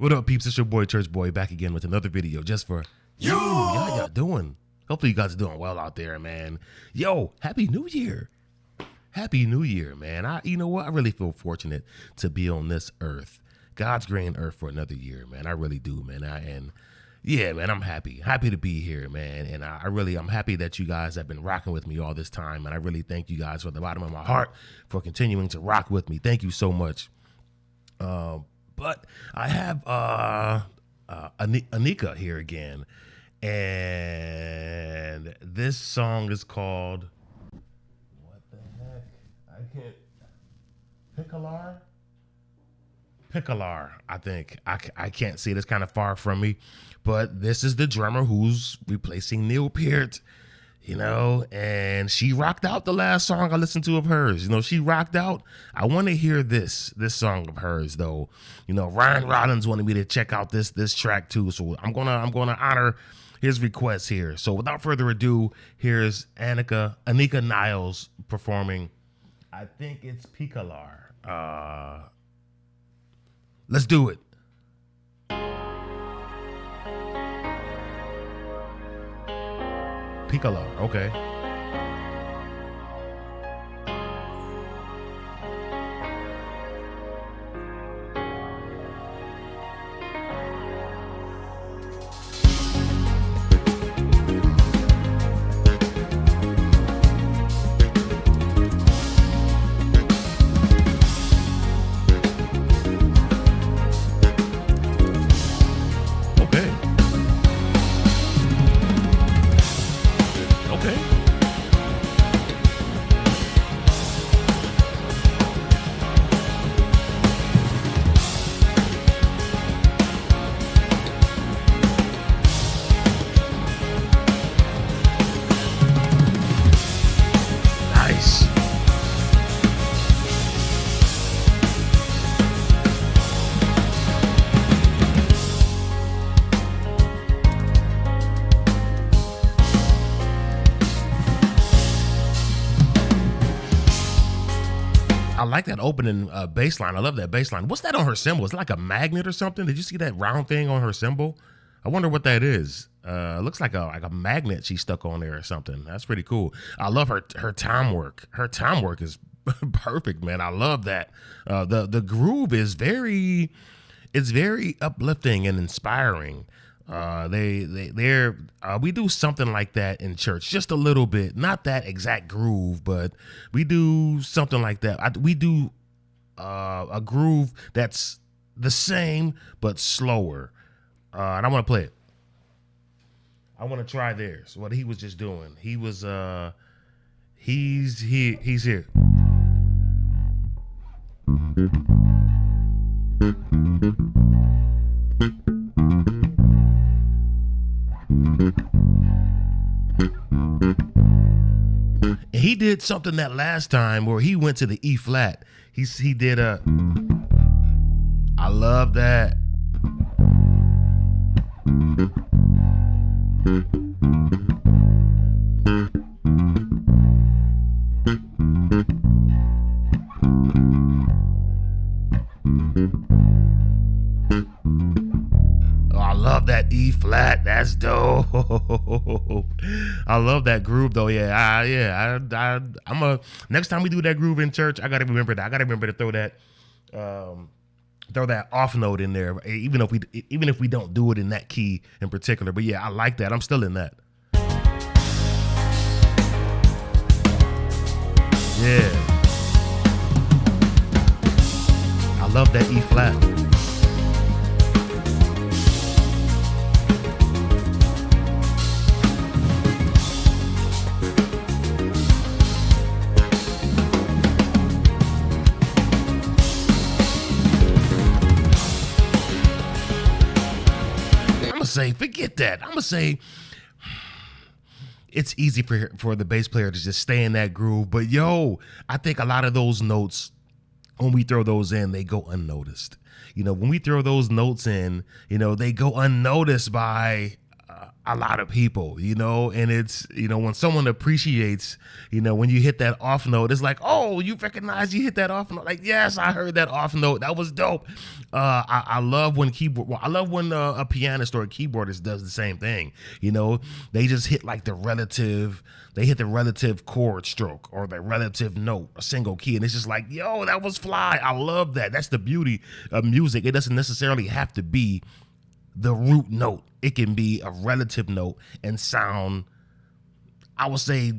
What up, peeps? It's your boy, Church Boy, back again with another video just for you. How y'all doing? Hopefully you guys are doing well out there, man. Yo, Happy New Year. Happy New Year, man. You know what? I really feel fortunate to be on this earth, God's green earth, for another year, man. I really do, man. Yeah, man, I'm happy to be here, man. And I'm happy that you guys have been rocking with me all this time. And I really thank you guys from the bottom of my heart for continuing to rock with me. Thank you so much. But I have Anika here again, and this song is called, what the heck? I can't. Pikalar, I think. I can't see it. It's kind of far from me, but this is the drummer who's replacing Neil Peart. And she rocked out the last song I listened to of hers. She rocked out. I want to hear this song of hers, though. Ryan Rollins wanted me to check out this track too, so I'm gonna honor his request here. So without further ado, here's Anika Nilles performing. I think it's Pikalar. Let's do it. Pikalar, okay. I like that opening bass line. I love that bass line. What's that on her cymbal? Is it like a magnet or something? Did you see that round thing on her cymbal? I wonder what that is. It looks like a magnet she stuck on there or something. That's pretty cool. I love her time work. Her time work is perfect, man. I love that. The groove is very uplifting and inspiring. We do something like that in church, just a little bit, not that exact groove, but we do something like that. We do a groove that's the same but slower, and I want to play it. I want to try theirs. What he was just doing. He was he's here. And he did something that last time where he went to the E flat. He did a. I love that. I love that E flat. That's dope. I love that groove though. Yeah. I'm next time we do that groove in church, I gotta remember that. I gotta remember to throw that off note in there, even if we don't do it in that key in particular. But yeah, I like that. I'm still in that. Yeah. I love that E flat. Say forget that. I'm gonna say it's easy for the bass player to just stay in that groove, but I think a lot of those notes, when we throw those in, they go unnoticed. When we throw those notes in, they go unnoticed by a lot of people, and it's, when someone appreciates, when you hit that off note, it's like, oh, you recognize you hit that off note. Like, yes, I heard that off note. That was dope. I love when a pianist or a keyboardist does the same thing. They just hit like they hit the relative chord stroke or the relative note, a single key. And it's just like, yo, that was fly. I love that. That's the beauty of music. It doesn't necessarily have to be the root note. It can be a relative note and sound, I would say,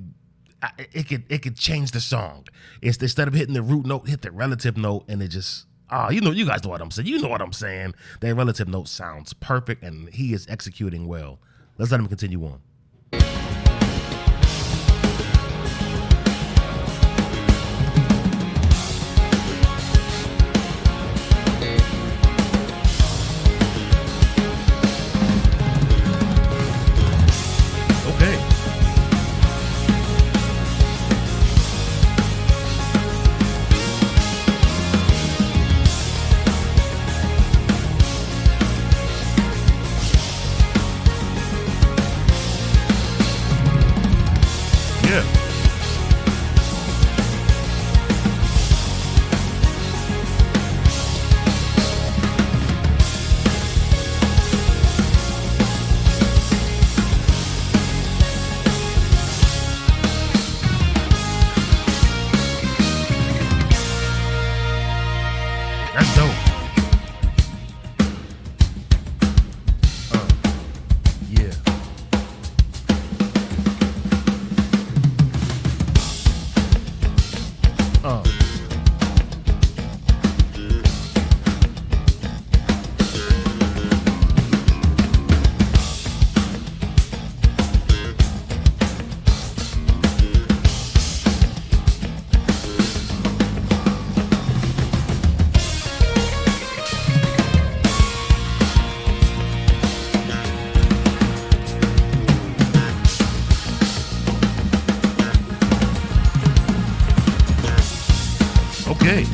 it could change the song. It's instead of hitting the root note, hit the relative note, and it just, you guys know what I'm saying. You know what I'm saying. That relative note sounds perfect, and he is executing well. Let's let him continue on. That's dope. Yeah. Okay.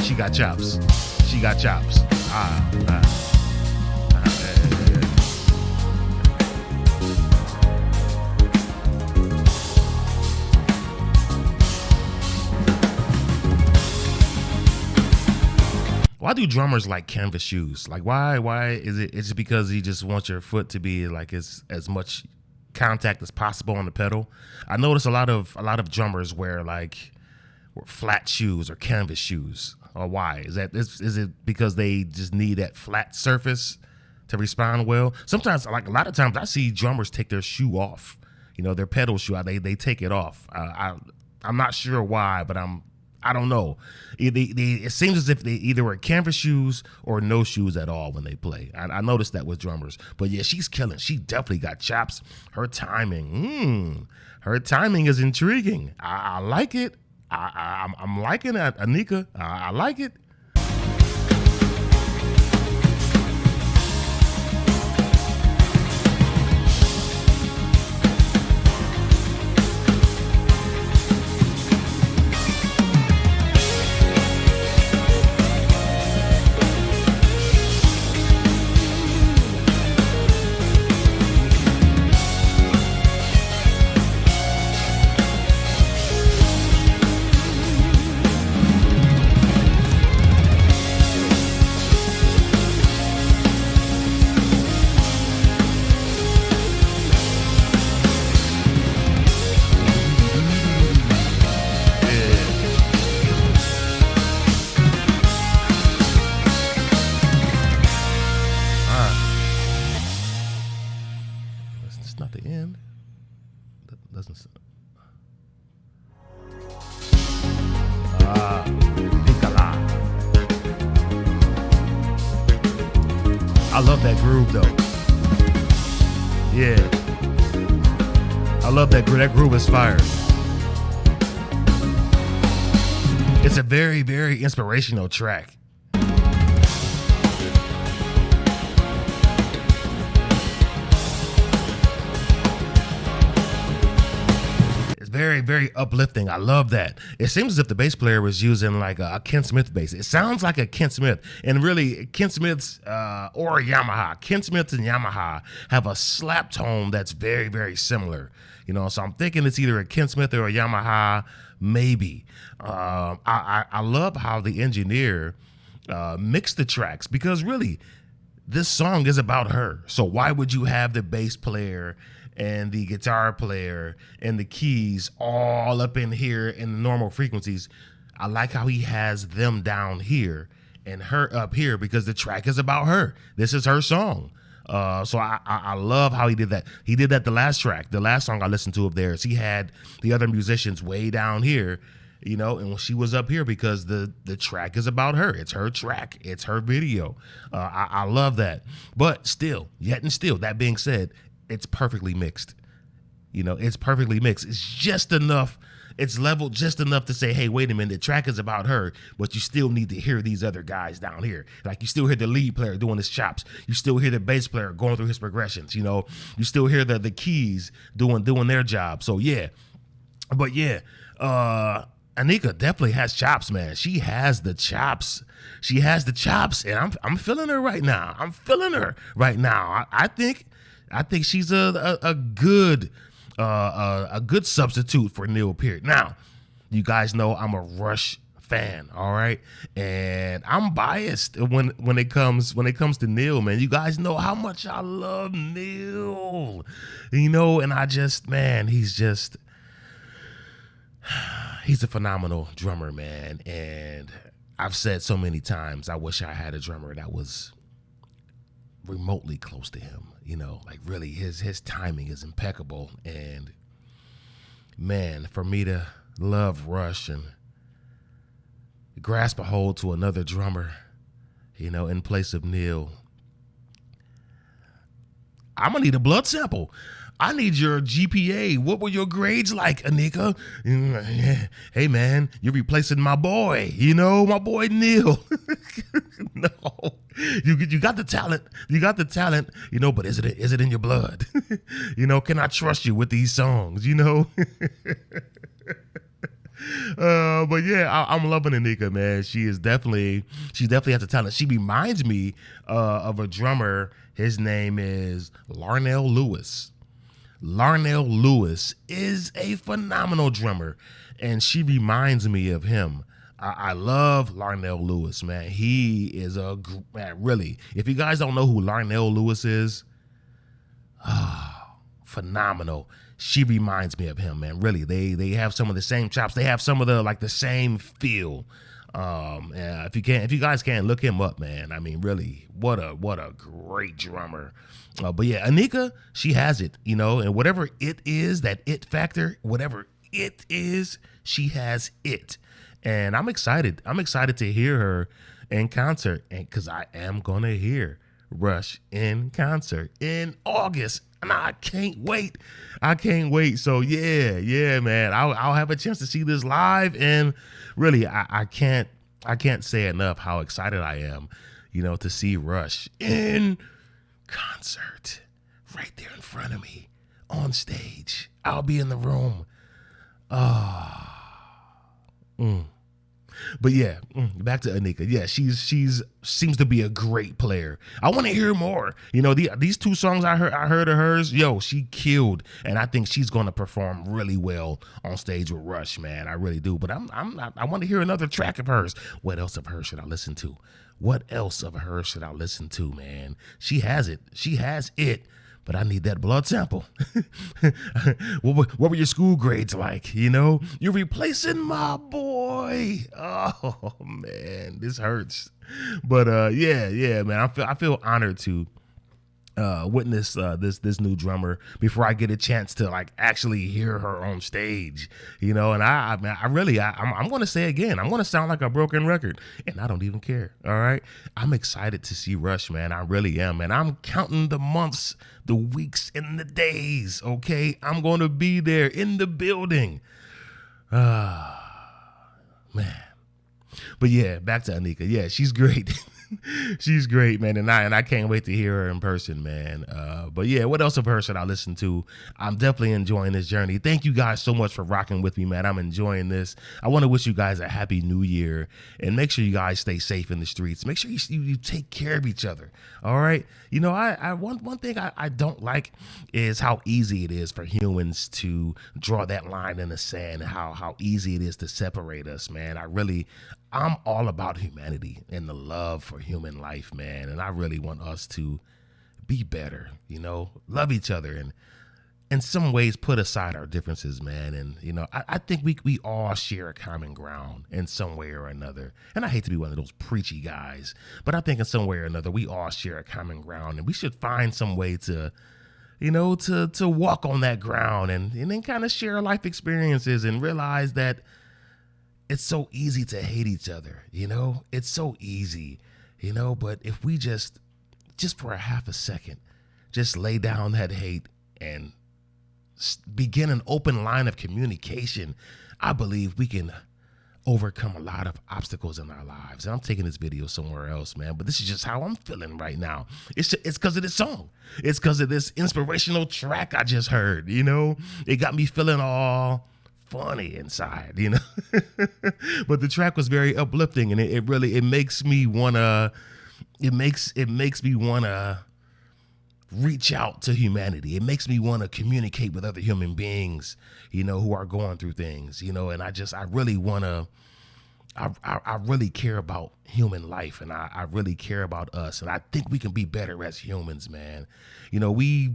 She got chops. She got chops. Why do drummers like canvas shoes? Like, why is it? It's because he just wants your foot to be like as much contact as possible on the pedal. I notice a lot of drummers wear flat shoes or canvas shoes. Or why is it because they just need that flat surface to respond well? Sometimes, like a lot of times, I see drummers take their shoe off. Their pedal shoe out. They take it off. I'm not sure why, but I don't know. It seems as if they either wear canvas shoes or no shoes at all when they play. I noticed that with drummers. But yeah, she's killing. She definitely got chops. Her timing is intriguing. I like it. I'm liking that, Anika. I like it. Not the end. That doesn't. Pikalar. I love that groove though. Yeah. I love that groove. That groove is fire. It's a very, very inspirational track. very, very uplifting. I love that. It seems as if the bass player was using like a Ken Smith bass. It sounds like a Ken Smith. And really, Ken Smith's or Yamaha. Ken Smith and Yamaha have a slap tone that's very, very similar. You know, so I'm thinking it's either a Ken Smith or a Yamaha, maybe. I love how the engineer mixed the tracks, because really, this song is about her. So why would you have the bass player and the guitar player and the keys all up in here in the normal frequencies? I like how he has them down here and her up here, because the track is about her. This is her song. So I love how he did that. He did that the last track. The last song I listened to of theirs, he had the other musicians way down here, you know, and she was up here because the track is about her. It's her track. It's her video. I love that. But still, yet and still, that being said, it's perfectly mixed. You know, it's perfectly mixed. It's just enough. It's leveled just enough to say, hey, wait a minute, the track is about her, but you still need to hear these other guys down here. Like, you still hear the lead player doing his chops. You still hear the bass player going through his progressions. You know, you still hear the keys doing their job. So yeah, but yeah, Anika definitely has chops, man. She has the chops. She has the chops, and I'm feeling her right now. I'm feeling her right now. I think she's a good substitute for Neil Peart. Now, you guys know I'm a Rush fan, all right, and I'm biased when it comes to Neil, man. You guys know how much I love Neil, you know, and he's a phenomenal drummer, man. And I've said so many times, I wish I had a drummer that was remotely close to him. You know, like really his timing is impeccable. And man, for me to love Rush and grasp a hold to another drummer, you know, in place of Neil, I'm gonna need a blood sample. I need your GPA. What were your grades like, Anika? Hey, man, you're replacing my boy, you know, my boy Neil. No, you got the talent. You got the talent, you know, but is it in your blood? You know, can I trust you with these songs, you know? But yeah, I'm loving Anika, man. She definitely has the talent. She reminds me of a drummer. His name is Larnell Lewis. Larnell Lewis is a phenomenal drummer, and she reminds me of him. I love Larnell Lewis, man. He is man, really. If you guys don't know who Larnell Lewis is, phenomenal. She reminds me of him, man. Really, they have some of the same chops. They have some of the same feel. If you guys can't, look him up, man. I mean, really, what a great drummer. But yeah, Anika, she has it, you know, and whatever it is, that it factor, whatever it is, she has it. And I'm excited. I'm excited to hear her in concert, and because I am gonna hear Rush in concert in August, and I can't wait. I can't wait. So yeah, man. I'll have a chance to see this live, and really, I can't say enough how excited I am, you know, to see Rush in concert right there in front of me on stage. I'll be in the room. But yeah, back to Anika. Yeah, she's seems to be a great player. I want to hear more. You know, these two songs I heard of hers, yo, she killed, and I think she's going to perform really well on stage with Rush, man. I really do. But I want to hear another track of hers. What else of hers should I listen to? What else of her should I listen to, man? She has it. She has it. But I need that blood sample. What were your school grades like? You know, you're replacing my boy. Oh man, this hurts. But yeah, man. I feel honored to witness this new drummer before I get a chance to like actually hear her on stage, you know. And I'm going to say again, I'm going to sound like a broken record, and I don't even care. All right, I'm excited to see Rush, man. I really am, and I'm counting the months, the weeks, and the days. Okay, I'm going to be there in the building. Man. But yeah, back to Anika. Yeah, she's great. She's great, man, and I can't wait to hear her in person, man. But yeah, what else of her should I listen to? I'm definitely enjoying this journey. Thank you guys so much for rocking with me, man. I'm enjoying this. I want to wish you guys a happy new year, and make sure you guys stay safe in the streets. Make sure you take care of each other. All right. You know, I one thing I don't like is how easy it is for humans to draw that line in the sand. How easy it is to separate us, man. I'm all about humanity and the love for human life, man. And I really want us to be better, you know, love each other, and in some ways put aside our differences, man. And, you know, I think we all share a common ground in some way or another. And I hate to be one of those preachy guys, but I think in some way or another, we all share a common ground, and we should find some way to, you know, to walk on that ground, and then kind of share life experiences and realize that it's so easy to hate each other, you know? It's so easy, you know? But if we just for a half a second, just lay down that hate and begin an open line of communication, I believe we can overcome a lot of obstacles in our lives. And I'm taking this video somewhere else, man, but this is just how I'm feeling right now. It's because of this song. It's because of this inspirational track I just heard, you know? It got me feeling all funny inside, you know. But the track was very uplifting, and it really makes me wanna reach out to humanity. It makes me want to communicate with other human beings, you know, who are going through things, you know. And I really want to, I really care about human life, and I really care about us, and I think we can be better as humans, man. You know, we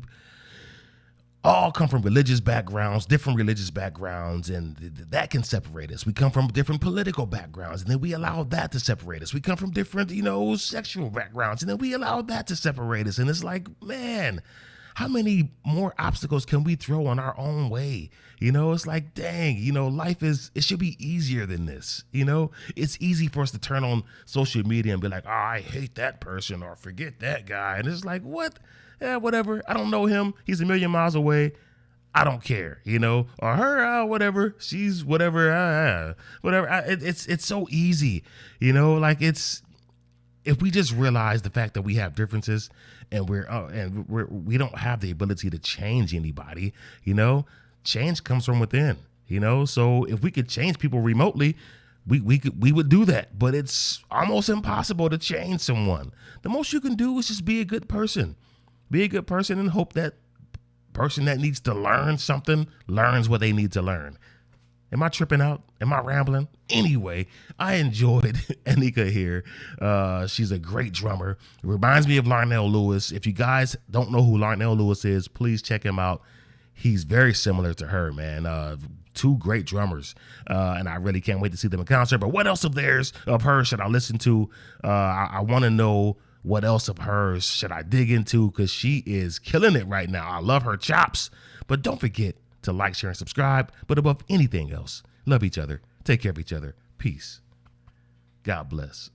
all come from religious backgrounds, different religious backgrounds, and that can separate us. We come from different political backgrounds, and then we allow that to separate us. We come from different, you know, sexual backgrounds, and then we allow that to separate us. And it's like, man, how many more obstacles can we throw on our own way? You know, it's like, dang, you know, it should be easier than this. You know, it's easy for us to turn on social media and be like, oh, I hate that person, or forget that guy. And it's like, what? Yeah, whatever. I don't know him. He's a million miles away. I don't care, you know, or her, whatever. She's whatever, whatever. It's so easy, you know, like if we just realize the fact that we have differences, and we don't have the ability to change anybody, you know, change comes from within, you know. So if we could change people remotely, we would do that, but it's almost impossible to change someone. The most you can do is just be a good person. Be a good person, and hope that person that needs to learn something learns what they need to learn. Am I tripping out? Am I rambling? Anyway, I enjoyed Anika here. She's a great drummer. It reminds me of Larnell Lewis. If you guys don't know who Larnell Lewis is, please check him out. He's very similar to her, man. Two great drummers, and I really can't wait to see them in concert. But what else of hers should I listen to? I want to know, what else of hers should I dig into? Because she is killing it right now. I love her chops. But don't forget to like, share, and subscribe. But above anything else, love each other. Take care of each other. Peace. God bless.